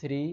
3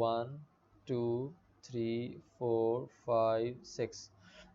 1 2 3 4 5 6،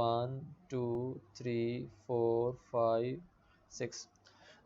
1 2 3 4 5 6۔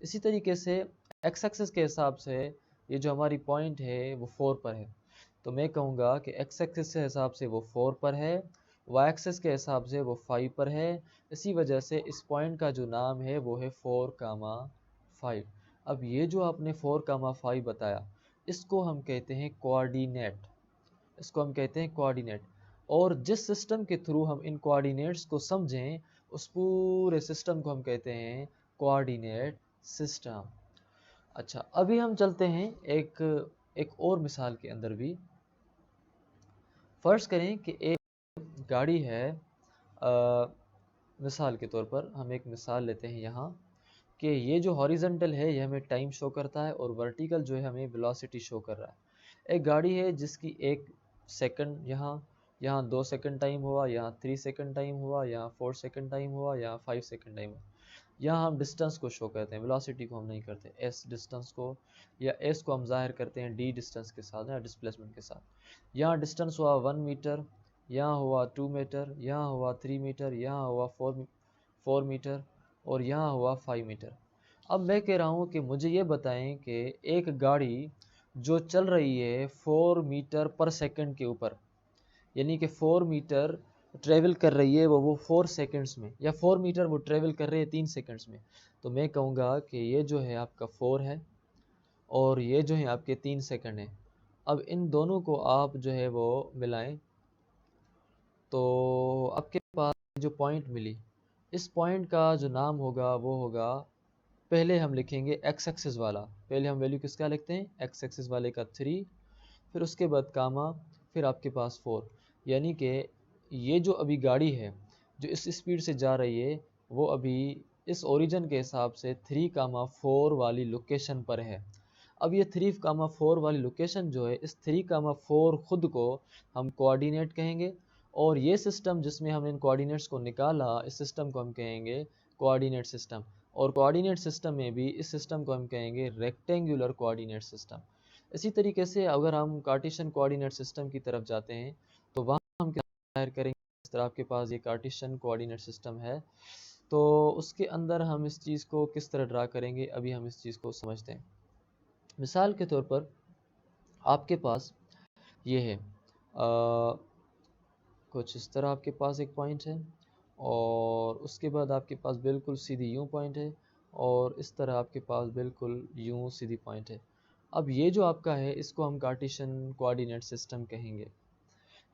इसी तरीके से एक्स एक्सिस के हिसाब से ये जो हमारी पॉइंट है वो 4 पर है, तो मैं कहूँगा कि एक्स एक्सिस के हिसाब से वो 4 पर है, वाई एक्सिस के हिसाब से वो 5 पर है। इसी वजह से इस पॉइंट का जो नाम है वो है 4,5। अब ये जो आपने 4,5 बताया, इसको हम कहते हैं कोऑर्डिनेट, इसको हम कहते हैं कोऑर्डिनेट। और जिस सिस्टम के थ्रू हम इन कोऑर्डिनेट्स को समझें, उस पूरे सिस्टम को हम कहते हैं कोऑर्डिनेट सिस्टम। अच्छा, अभी हम चलते हैं एक एक और मिसाल के अंदर भी। फर्ज करें कि एक गाड़ी है, मिसाल के तौर पर हम एक मिसाल लेते हैं यहाँ कि ये जो हॉरिजॉन्टल है ये हमें टाइम शो करता है और वर्टिकल जो है हमें वेलोसिटी शो कर रहा है। एक गाड़ी है जिसकी 1 सेकंड यहाँ 2 सेकंड टाइम हुआ, यहाँ 3 सेकंड टाइम हुआ, यहाँ 4 सेकंड टाइम हुआ, यहाँ 5 सेकंड टाइम हुआ। यहाँ हम डिस्टेंस को शो करते हैं, वेलोसिटी को हम नहीं करते। एस डिस्टेंस को या एस को हम जाहिर करते हैं डी डिस्टेंस के साथ या डिस्प्लेसमेंट के साथ। यहाँ डिस्टेंस हुआ 1 मीटर, यहाँ हुआ 2 मीटर, यहाँ हुआ 3 मीटर, यहाँ हुआ 4 मीटर और यहाँ हुआ 5 मीटर। अब मैं कह रहा हूँ कि मुझे ये बताएं कि एक गाड़ी जो चल रही है 4 मीटर पर सेकंड के ऊपर, यानी कि 4 मीटर ट्रेवल कर रही है वो 4 सेकंड्स में, या 4 मीटर वो ट्रेवल कर रही है 3 सेकंड्स में, तो मैं कहूँगा कि ये जो है आपका 4 है और ये जो है आपके 3 सेकंड है। अब इन दोनों को आप जो है वो मिलाएं तो आपके पास जो पॉइंट मिली, इस पॉइंट का जो नाम होगा वो होगा, पहले हम लिखेंगे एक्स एक्सिस वाला, पहले हम वैल्यू किसका लिखते हैं, एक्स एक्सिस वाले का 3, फिर उसके बाद कामा, फिर आपके पास 4। यानी कि ये जो अभी गाड़ी है जो इस स्पीड से जा रही है वो अभी इस ओरिजिन के हिसाब से 3,4 वाली लोकेशन पर है। अब ये 3,4 वाली लोकेशन जो है, इस 3,4 खुद को हम कोऑर्डिनेट कहेंगे, और ये सिस्टम जिसमें हमने इन कोऑर्डिनेट्स को निकाला, इस सिस्टम को हम कहेंगे कोऑर्डिनेट सिस्टम। और कोऑर्डिनेट सिस्टम में भी इस सिस्टम को हम कहेंगे रेक्टेंगुलर कोऑर्डिनेट सिस्टम। इसी तरीके से अगर हम कार्टेशियन कोऑर्डिनेट सिस्टम की तरफ जाते हैं तो वहाँ हम क्या जाहिर करेंगे, इस तरह आपके पास ये कार्टेशियन कोऑर्डिनेट सिस्टम है, तो उसके अंदर हम इस चीज़ को किस तरह ड्रा करेंगे, अभी हम इस चीज़ को समझते हैं। मिसाल के तौर पर आपके पास ये है, कुछ इस तरह आपके पास एक पॉइंट है, और उसके बाद आपके पास बिल्कुल सीधी यूँ पॉइंट है, और इस तरह आपके पास बिल्कुल यूँ सीधी पॉइंट है। अब ये जो आपका है इसको हम कार्टेशियन कोऑर्डिनेट सिस्टम कहेंगे,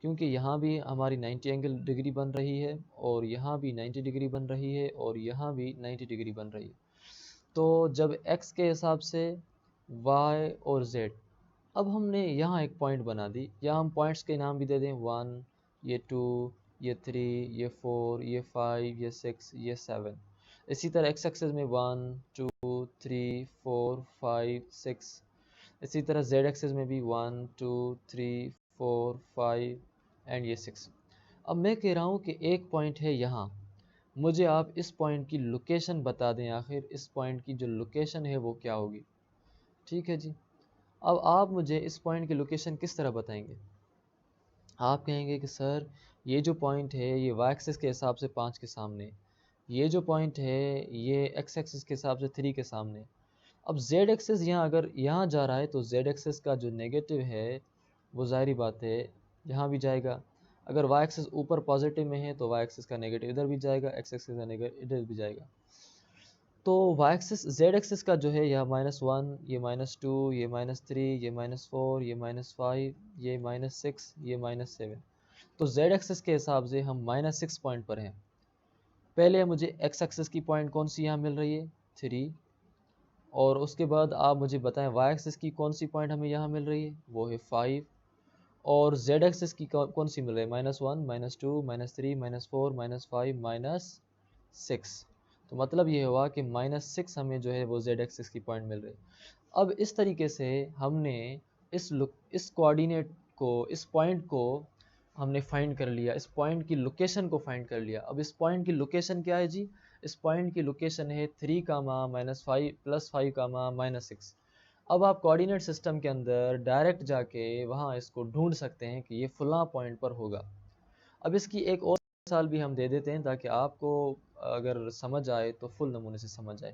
क्योंकि यहाँ भी हमारी 90 एंगल डिग्री बन रही है, और यहाँ भी 90 डिग्री बन रही है, और यहाँ भी 90 डिग्री बन रही है। तो जब x के हिसाब से y और z, अब हमने यहाँ एक पॉइंट बना दी, या हम पॉइंट्स के नाम भी दे दें 1, ये 2, ये 3, ये 4, ये 5, ये 6, ये 7। इसी तरह x एक्सिस में 1, 2, 3, 4, 5, 6। इसी तरह z एक्सिस में भी 1, 2, 3, 4, 5 एंड ये 6। अब मैं कह रहा हूँ कि एक पॉइंट है यहाँ, मुझे आप इस पॉइंट की लोकेशन बता दें, आखिर इस पॉइंट की जो लोकेशन है वो क्या होगी। ठीक है जी, अब आप मुझे इस पॉइंट की लोकेशन किस तरह बताएंगे। आप कहेंगे कि सर ये जो पॉइंट है ये वाई एक्सिस के हिसाब से 5 के सामने, ये जो पॉइंट है ये एक्स एक्सिस के हिसाब से 3 के सामने। अब जेड एक्सिस यहाँ अगर यहाँ जा रहा है तो जेड एक्सिस का जो नेगेटिव है वो ज़ाहिरी बात है यहाँ भी जाएगा। अगर वाई एक्सिस ऊपर पॉजिटिव में है तो वाई एक्सिस का नेगेटिव इधर भी जाएगा, एक्स एक्सिस का नेगेटिव इधर भी जाएगा। तो वाई एक्सिस जेड एक्सिस का जो है यह -1, ये -2, ये -3, ये -4, ये -5, ये -6, ये -7। तो जेड एक्सिस के हिसाब से हम -6 पॉइंट पर हैं। पहले मुझे एक्स एक्सिस की पॉइंट कौन सी यहाँ मिल रही है, 3, और उसके बाद आप मुझे बताएं वाई एक्सिस की कौन सी पॉइंट हमें यहाँ मिल रही है, वो है 5, और जेड एक्सिस की कौन सी मिल रही है, -1, -2, -3, -4, -5, -6। तो मतलब ये हुआ कि -6 हमें जो है वो जेड एक्सिस की पॉइंट मिल रही है। अब इस तरीके से हमने इस कोऑर्डिनेट को, इस पॉइंट को हमने फाइंड कर लिया, इस पॉइंट की लोकेशन को फाइंड कर लिया। अब इस पॉइंट की लोकेशन क्या है जी, इस पॉइंट की लोकेशन है 3, -5 +5, -6। अब आप कोऑर्डिनेट सिस्टम के अंदर डायरेक्ट जाके वहाँ इसको ढूंढ सकते हैं कि ये फलां पॉइंट पर होगा। अब इसकी एक और मिसाल भी हम दे देते हैं ताकि आपको अगर समझ आए तो फुल नमूने से समझ आए।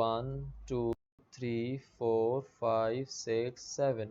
1 2 3 4 5 6 7،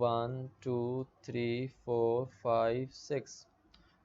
1 2 3 4 5 6،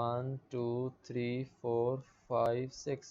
1 2 3 4 5 6،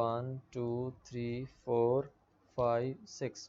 1 2 3 4 5 6.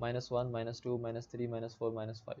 -1 -2 -3 -4 -5،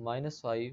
-5،